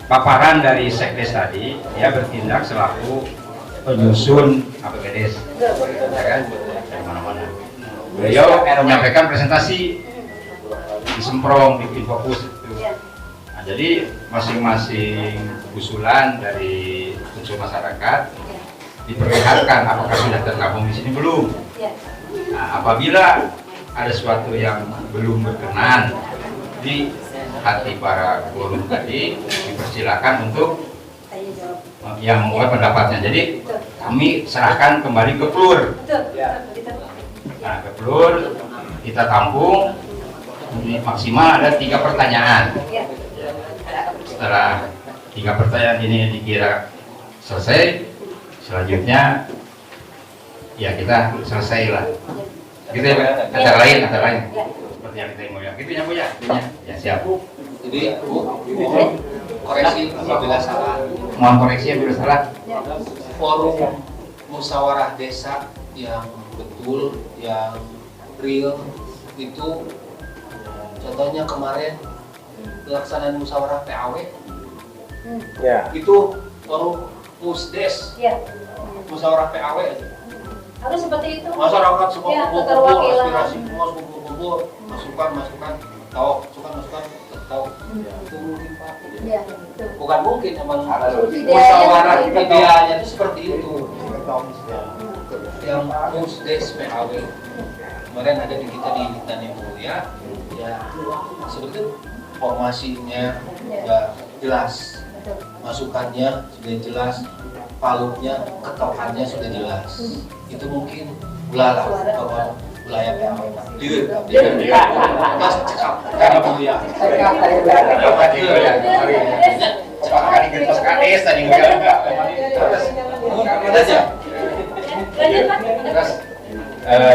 Paparan dari Sekdes tadi, dia bertindak selaku penyusun APBDes, ya kan? Dari mana-mana. Beliau menyampaikan presentasi di Semprong, di Fokus itu. Nah, jadi masing-masing usulan dari unsur masyarakat diperlihatkan apakah sudah tergabung di sini belum. Nah, apabila ada sesuatu yang belum berkenan di hati para forum tadi, dipersilakan untuk yang membuat pendapatnya. Jadi kami serahkan kembali ke PLUR. Nah, ke PLUR kita tampung maksimal ada 3 pertanyaan. Setelah 3 pertanyaan ini dikira selesai, selanjutnya ya kita selesai lah. Gitu ya, Pak? Antara lain seperti yang kita mau ya. Gitu ya, Bu ya. Ya siap. Jadi mohon koreksi apabila salah. Mohon koreksi apabila salah. Forum musyawarah desa yang betul, yang real itu contohnya kemarin pelaksanaan musyawarah PAW. Itu forum musdes. Musyawarah PAW. Harus seperti itu. Masyarakat semua Ya, kumpul-kumpul, keterwakilan. aspirasi semua kumpul-kumpul, masukan, tahu, masukan, tahu. Itu mungkin Pak. Iya, betul. Bukan mungkin, emang Ideanya musyawarah seperti itu. ideanya itu seperti itu. Yang musdes PAW kemarin ada di kita di Litania Mulia, ya sebetulnya formasinya ya jelas, masukannya sudah jelas, palunya, ketokannya sudah jelas. Itu mungkin belalah bahwa wilayah PAW Mas cekap karena mulia. Cepat kali gentos KDS tadi Terus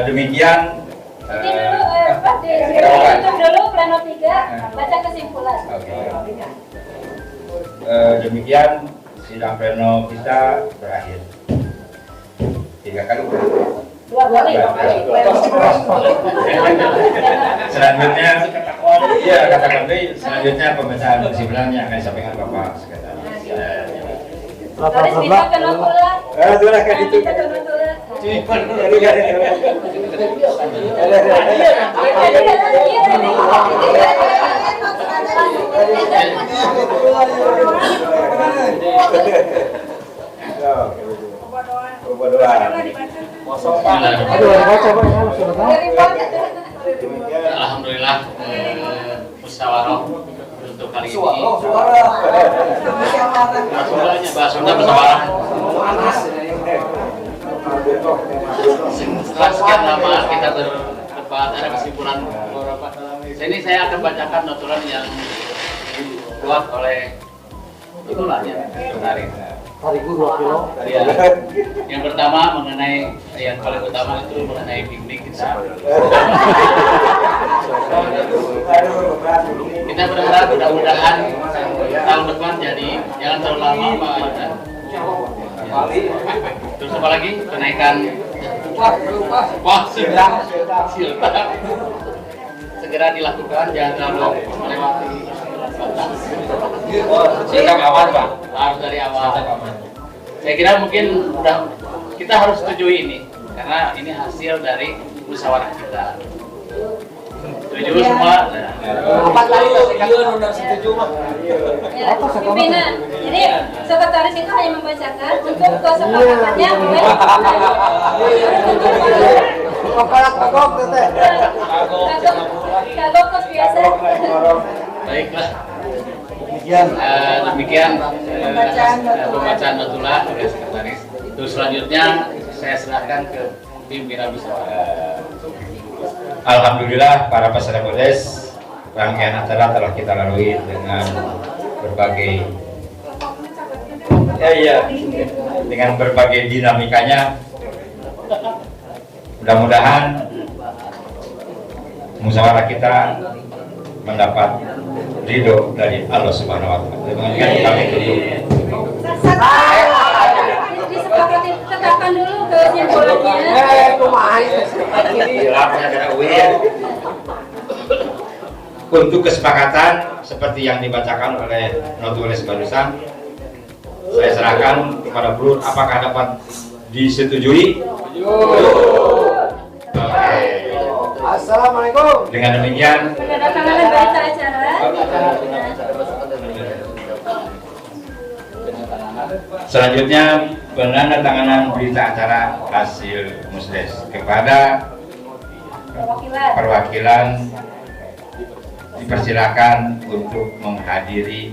demikian Ini dulu Pak, ditutup dulu plano 3, baca kesimpulan. Demikian sidang pleno kita berakhir. 3 kali. 2 kali. Selanjutnya, ya katakan deh. Selanjutnya pembacaan kesimpulannya akan disampaikan Bapak Sekretaris. Terus minta penuturan. Sudah kan itu. Alhamdulillah musyawarah untuk kali ini. Bahasa Sunda musyawarah. Setelah sekian lama kita berdebat, ada kesimpulan beberapa. Ini saya akan bacakan notulen yang dibuat oleh itulannya dari ya. Yang pertama mengenai yang paling utama itu mengenai piknik kita. Kita berharap mudah-mudahan tahun depan jadi jangan terlalu lama Pak Yuda. Terus apa lagi? Kenaikan silta segera dilakukan, jangan terlalu melewati batas. Sikap aman Pak. Harus dari awal. Saya kira mungkin kita harus setujui ini karena ini hasil dari musyawarah kita. Setuju semua? Empat kali iya setuju Pak. Pimpinan, jadi sekretaris itu hanya membacakan untuk kesepakatannya kagok kos biasa. Baiklah. Demikian pembacaan notulen oleh sekretaris. Terus selanjutnya saya serahkan ke pimpinan musyawarah. Alhamdulillah para peserta kodes, rangkaian acara telah kita lalui dengan berbagai dengan berbagai dinamikanya. Mudah-mudahan musyawarah kita mendapat ridho dari Allah Subhanahu wa Ta'ala. Dengan kami tutup. kesimpulannya. Untuk kesepakatan seperti yang dibacakan oleh notulis barusan, saya serahkan kepada Bro, apakah dapat disetujui? Oke. Assalamualaikum. Dengan demikian, Penandatanganan berita acara. selanjutnya penandatanganan berita acara hasil musdes kepada perwakilan dipersilakan untuk menghadiri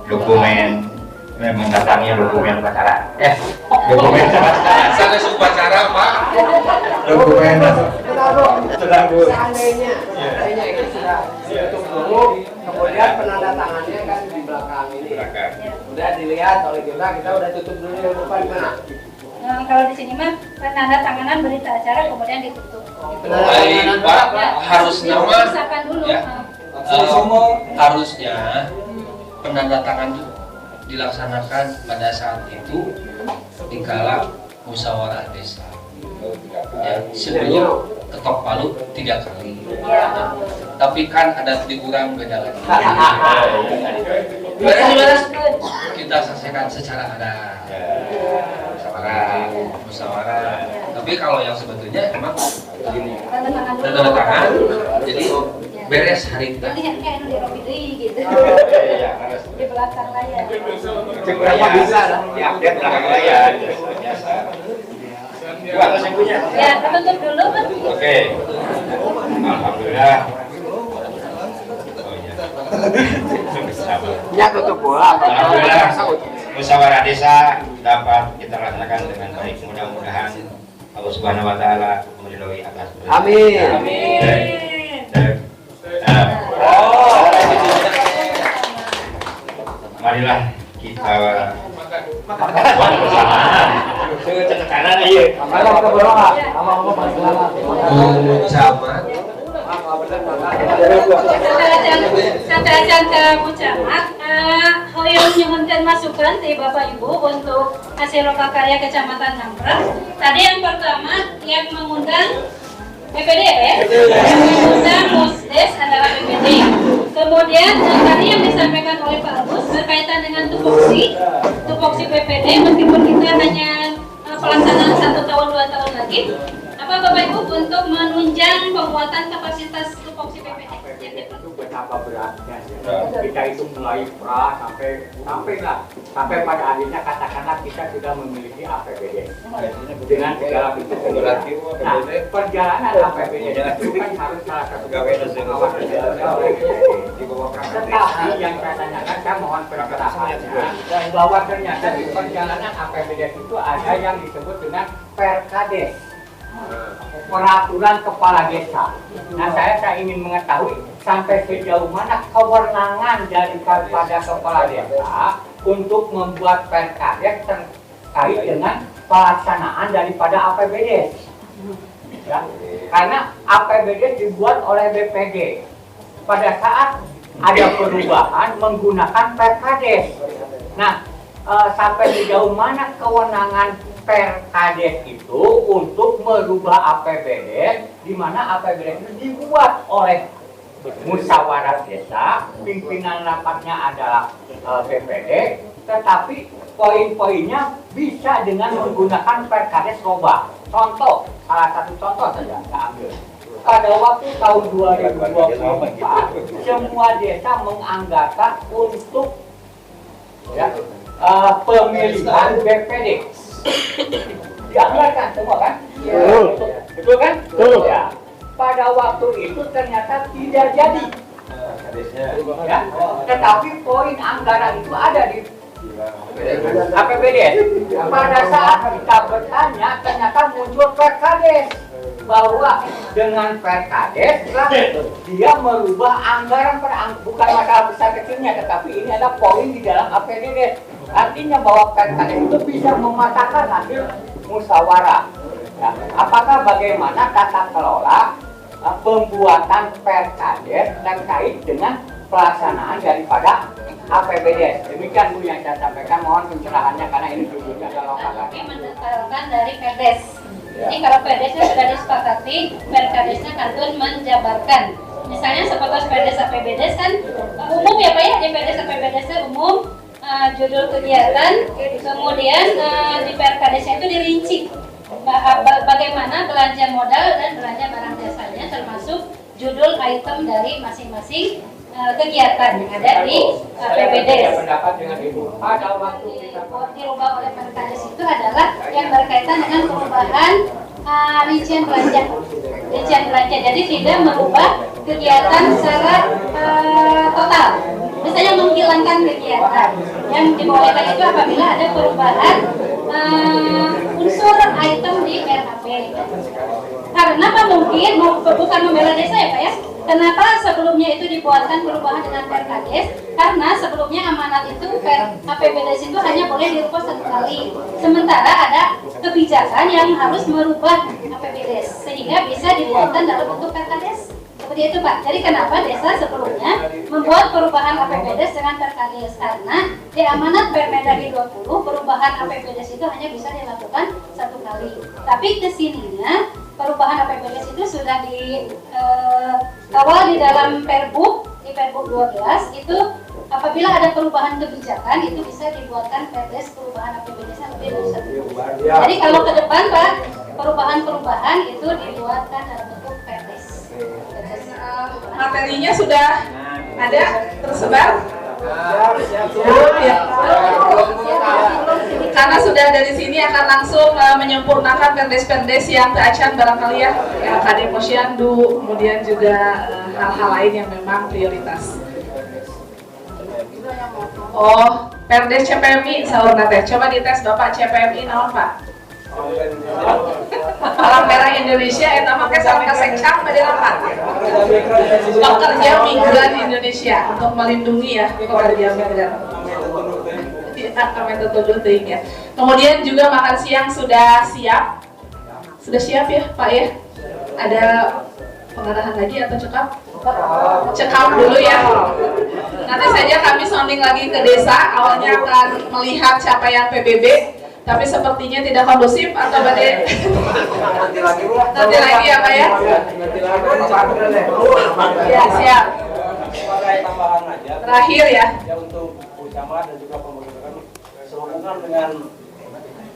dokumen, mendatangi dokumen upacara. Dokumen upacara. Sana upacara Pak. Dokumen. Seandainya itu sudah ditutup dulu, kemudian penandatangannya kan di belakang ini. Udah dilihat oleh kita udah tutup dulu yang depan mana? Nah, kalau di sini mah penandatanganan berita acara kemudian ditutup. Baik Pak, harus nama Usahakan dulu. ya. Harusnya penandatangan dilaksanakan pada saat itu dikala musyawarah desa. Ya, sebelum ketok palu 3 kali. Ya. Tapi kan ada kurang beda lagi. Kita selesaikan secara adat. Musyawarah. Tapi kalau yang sebetulnya emang tanda tangan, jadi beres hari kita. Kayak di Robidi gitu. Di belakang layar. Berapa bisa lah? Diupdate belakang layar. Ya, ketutup dulu kan. Oke. Alhamdulillah. Ya tutup bola. Alhamdulillah musyawarah desa dapat kita laksanakan dengan baik. Mudah-mudahan Allah Subhanahu wa taala meridhoi atas. Amin. Marilah kita makan bersama. Cekanan ieu. Camat Satelajan ke Mucamat, hoyong nyuhunkeun masukan di Bapak Ibu untuk hasil lokal karya Kecamatan Ngamprah. Tadi yang pertama yang mengundang PPD yang mengundang Musdes adalah PPD. Kemudian tadi yang disampaikan oleh Pak Agus berkaitan dengan tupoksi PPD, meskipun kita hanya pelaksanaan 1 tahun 2 tahun lagi. Apa Bapak Ibu untuk menunjang penguatan kapasitas tupoksi PPD? Itu betapa beratnya kita itu mulai pra sampai pada akhirnya katakanlah kita sudah memiliki APBD dengan segala bentuk penggunaan. Nah, perjalanan APBD itu kan harus salah satu pengawasan oleh tetapi yang saya tanyakan, saya mohon pencerahannya bahwa ternyata di perjalanan APBD itu ada yang disebut dengan Perkades, peraturan kepala desa. Nah, saya ingin mengetahui sampai sejauh mana kewenangan daripada kepala desa untuk membuat perkades terkait dengan pelaksanaan daripada APBD. Ya, karena APBD dibuat oleh BPD. Pada saat ada perubahan menggunakan perkades. Nah, sampai sejauh mana kewenangan Perkades itu untuk merubah APBD, di mana APBD itu dibuat oleh musyawarah desa, pimpinan rapatnya adalah BPD, tetapi poin-poinnya bisa dengan menggunakan Perkades Roba. Contoh, salah satu contoh saja saya ambil. Pada waktu tahun 2024, semua desa menganggarkan untuk pemilihan BPD. Dianggarkan semua kan? Betul kan? Ya. Pada waktu itu ternyata tidak jadi. Ya. Tetapi poin anggaran itu ada di APBD. Pada saat kita bertanya, ternyata muncul Perkades bahwa dengan Perkades dia merubah anggaran, bukan masalah besar kecilnya, tetapi ini ada poin di dalam APBD. Artinya bahwa Perkades itu bisa mematahkan hasil musyawarah. Ya, apakah bagaimana tata kelola pembuatan Perkades terkait dengan pelaksanaan daripada APBD? Demikian Bu yang saya sampaikan, mohon pencerahannya karena ini judulnya adalah lokal. Kami mendasarkan dari Perdes. Jadi kalau PRD-nya sudah disepakati, PRKDS-nya kantun menjabarkan. Misalnya seperti PRD APBDes kan umum ya Pak ya, di PRD APBDes umum, judul kegiatan, kemudian di PRKDS-nya itu dirinci bagaimana belanja modal dan belanja barang jasanya, termasuk judul item dari masing-masing kegiatan yang ada di APBDes. Dirubah oleh PRKDS itu adalah yang berkaitan dengan perubahan rincian belanja. Jadi tidak merubah kegiatan secara total. Misalnya menghilangkan kegiatan. Yang dibolehkan itu apabila ada perubahan unsur item di RAP. Karena apa mungkin bukan membela desa ya Pak ya? Kenapa sebelumnya itu dibuatkan perubahan dengan PRKDS? Karena sebelumnya amanat itu APBDes itu hanya boleh dirubah satu kali. Sementara ada kebijakan yang harus merubah APBDes sehingga bisa dibuatkan dalam bentuk PRKDS. Seperti itu Pak. Jadi kenapa desa sebelumnya membuat perubahan APBDes dengan PRKDS? Karena di amanat Permendagri 20 perubahan APBDes itu hanya bisa dilakukan satu kali. Tapi kesininya perubahan APBDes itu sudah awal di dalam Perbuk, di Perbuk 12 itu apabila ada perubahan kebijakan itu bisa dibuatkan PRDes perubahan APBDes-nya lebih dari satu. Jadi kalau ke depan Pak, perubahan-perubahan itu dibuatkan dalam bentuk PRDes. Materinya sudah ada tersebar. Karena sudah dari sini akan langsung menyempurnakan perdes-perdes yang keacan barangkali ya, KD Posyandu, kemudian juga hal-hal lain yang memang prioritas. Oh, perdes CPMI sahur nate. Coba dites Bapak CPMI naon Pak? Palang Merah Indonesia eta make sareng kasekcang bade apa? Pekerja migran Indonesia untuk melindungi ya pekerja migran. Ya. Kemudian juga makan siang sudah siap. Sudah siap ya Pak ya? Ada pengarahan lagi atau cekap? Cekap dulu ya. Nanti saja kami sounding lagi ke desa. Awalnya akan melihat capaian PBB. Tapi sepertinya tidak kondusif atau badai. Nanti lagi ya Pak ya? Ya siap. Terakhir ya. Untuk Camat dan juga pemerintah sehubungan dengan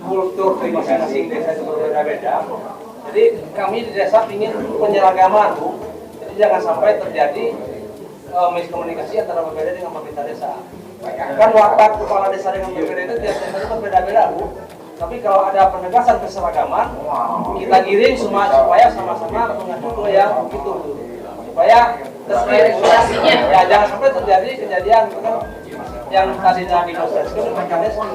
kultur di masing-masing desa itu berbeda-beda. Jadi kami di desa ingin penyeragaman Bu. Jadi jangan sampai terjadi miskomunikasi antara berbeda dengan pemerintah desa. Kan watak kepala desa dengan berbeda itu tiap desa itu berbeda-beda Bu. Tapi kalau ada penegasan keseragaman, kita giring semua supaya sama-sama mengatur yang begitu Bu. Supaya terjadi ya jangan sampai terjadi kejadian yang tadinya diproseskan mekanisme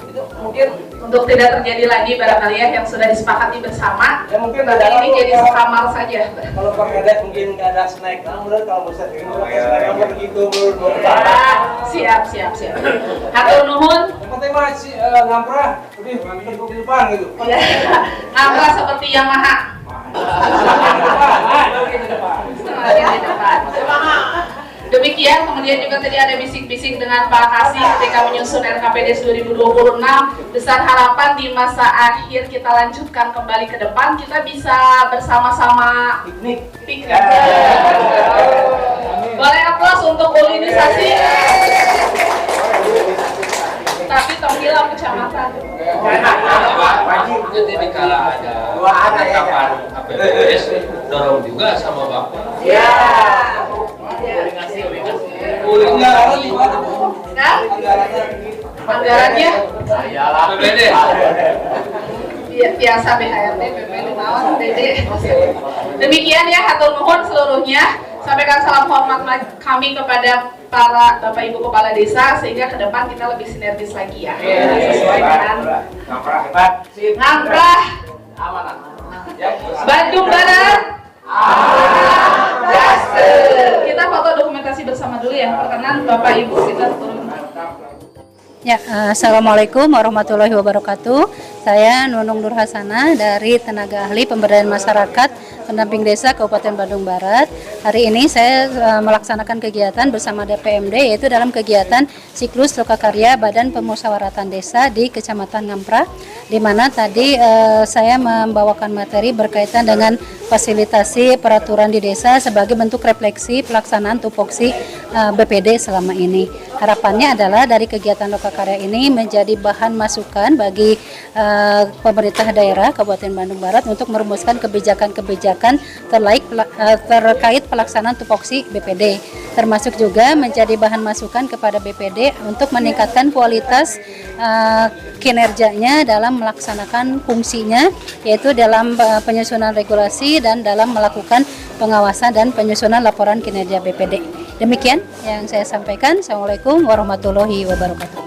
itu mungkin untuk tidak terjadi lagi barangkali ya yang sudah disepakati bersama ya mungkin ada ini jadi sekamar saja. Kalau PRKDS mungkin nggak ada snack, nah menurut kalau bisa snack begitu menurut siap. Hatur nuhun. Yang penting mah si ngamprah lebih di depan gitu. Ngamprah seperti Yamaha. Demikian, kemudian juga tadi ada bisik-bisik dengan Pak Kasih ketika menyusun RKPDes 2026. Besar harapan di masa akhir kita lanjutkan kembali ke depan, kita bisa bersama-sama piknik. Boleh aplaus untuk polinisasi. Tapi Tonggilang kecamatan. Jadi dikala ada penetapan APBDes, dorong juga sama Bapak. Ya. Anggarannya APBD. Biasa BHRT, PPD, naon, DD. Demikian ya, hatur nuhun seluruhnya. Sampaikan salam hormat kami kepada para Bapak Ibu Kepala Desa sehingga ke depan kita lebih sinergis lagi ya. Sesuai dengan ngamprah, Bandung Barat, kita foto dokumentasi bersama dulu ya. Perkenan Bapak Ibu kita turun. Ya, Assalamualaikum warahmatullahi wabarakatuh. Saya Nunung Nur Hasanah dari Tenaga Ahli Pemberdayaan Masyarakat pendamping desa Kabupaten Bandung Barat. Hari ini saya melaksanakan kegiatan bersama DPMD, yaitu dalam kegiatan siklus lokakarya Badan Pemusyawaratan Desa di Kecamatan Ngamprah, di mana tadi saya membawakan materi berkaitan dengan fasilitasi peraturan di desa sebagai bentuk refleksi pelaksanaan tupoksi BPD selama ini. Harapannya adalah dari kegiatan lokakarya ini menjadi bahan masukan bagi pemerintah daerah Kabupaten Bandung Barat untuk merumuskan kebijakan-kebijakan terkait pelaksanaan tupoksi BPD, termasuk juga menjadi bahan masukan kepada BPD untuk meningkatkan kualitas kinerjanya dalam melaksanakan fungsinya, yaitu dalam penyusunan regulasi dan dalam melakukan pengawasan dan penyusunan laporan kinerja BPD. Demikian yang saya sampaikan. Assalamualaikum warahmatullahi wabarakatuh.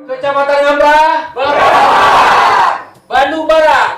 Kecamatan Ngamprah, Bandung Barat.